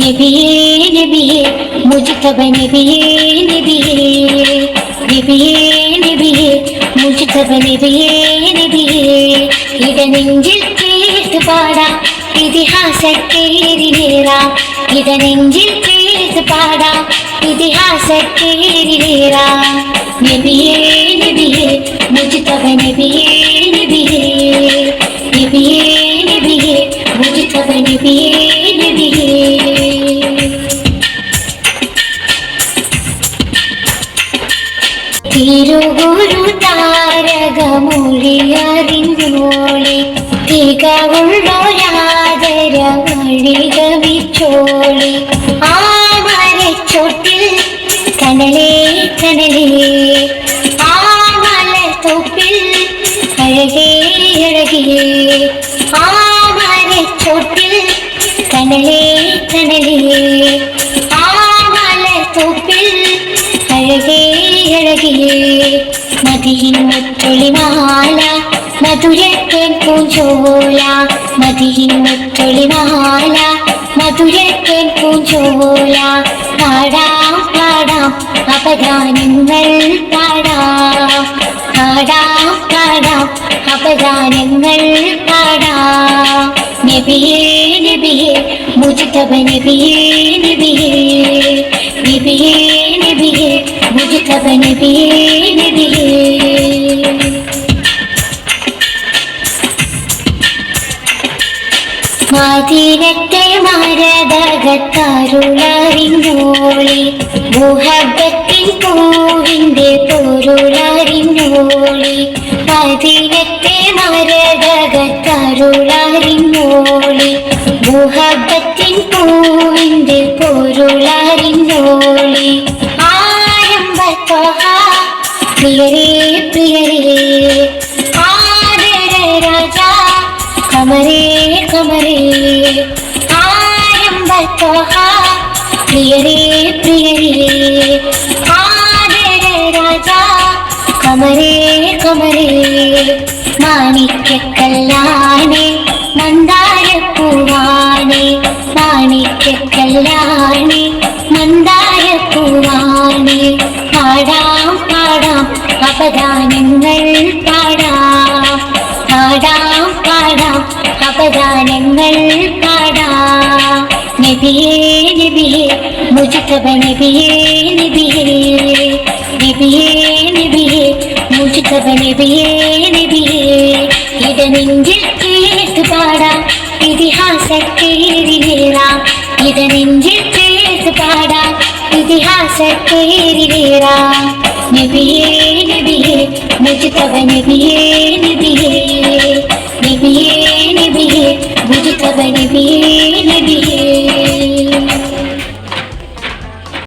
നബിയേ നബിയേ മുജ്തബ നബിയേ നബിയേ നബിയേ നബിയേ മുജ്തബ നബിയേ നബിയേ ഇടനെഞ്ചിൽ ചേർത്ത് പാടാം ഇതിഹാസത്തേരിലേറാം ഇടനെഞ്ചിൽ ചേർത്ത് പാടാം ഇതിഹാസത്തേരിലേറാം നബിയേ നബിയേ മുജ്തബ നബിയേ നബിയേ നബിയേ നബിയേ മുജ്തബ നബിയേ നബിയേ തിരുഗുരു താരകമൊഴിയറിഞ്ഞോളി തികവുള്ളൊരാദര വഴികവിച്ചോളി ആ മരച്ചോട്ടിൽ കനലേ കനലേ ആ മലത്തൊപ്പിൽ അഴകേ അഴകേ ആ മരച്ചോട്ടിൽ കനലേ കനലേ ആ മലത്തൊപ്പിൽ അഴകേ അഴകേ മതിയിൻ മുത്തൊളിമാല മധുരത്തേൻ പൂഞ്ചോല മതിയിൻ മുത്തൊളിമാല മധുരത്തേൻ പൂഞ്ചോല പാടാം പാടാം അപദാനങ്ങൾ പാടാം പാടാം പാടാം അപദാനങ്ങൾ പാടാം നബിയേ നബിയേ മുജ്തബ നബിയേ നബിയേ നബിയേ നബിയേ മുജ്തബ നബിയേ നബിയേ മദീനത്തെ മരതകത്തരുളറിഞ്ഞോളി മുഹബ്ബത്തിൻ പൂവിൻ്റെ പൊരുളറിഞ്ഞോളി മദീനത്തെ മരതകത്തരുളറിഞ്ഞോളി മുഹബ്ബത്തിൻ പൂവിൻ്റെ പൊരുളറിഞ്ഞോളി ആരംഭത്തോഹ പ്രിയരേ പ്രിയരേ ആദര രാജാ കമരേ കമരേ ആരംഭത്തോഹ പ്രിയരേ പ്രിയരേ ആദര രാജാ കമരേ കമരേ മാണിക്യക്കല്ലാനെ മന്ദാരപ്പൂവാനെ മാണിക്യക്കല്ലാനെ മന്ദാരപ്പൂവാനെ പാടാം പാടാം അപദാനങ്ങൾ പാടാം പാടാം പാടാം അപദാനങ്ങൾ പാടാം നബിയേ നബിയേ മുജ്തബ നബിയേ നബിയേ നബിയേ നബിയേ മുജ്തബ നബിയേ നബിയേ ഇടനെഞ്ചിൽ ചേർത്ത് പാടാം ഇതിഹാസത്തേരിലേറാം ഇടനെഞ്ചിൽ ചേർത്ത് പാടാം ഇതിഹാസത്തേരിലേറാം നബിയേ നബിയേ മുജ്തബ നബിയേ നബിയേ നബിയേ നബിയേ മുജ്തബ നബിയേ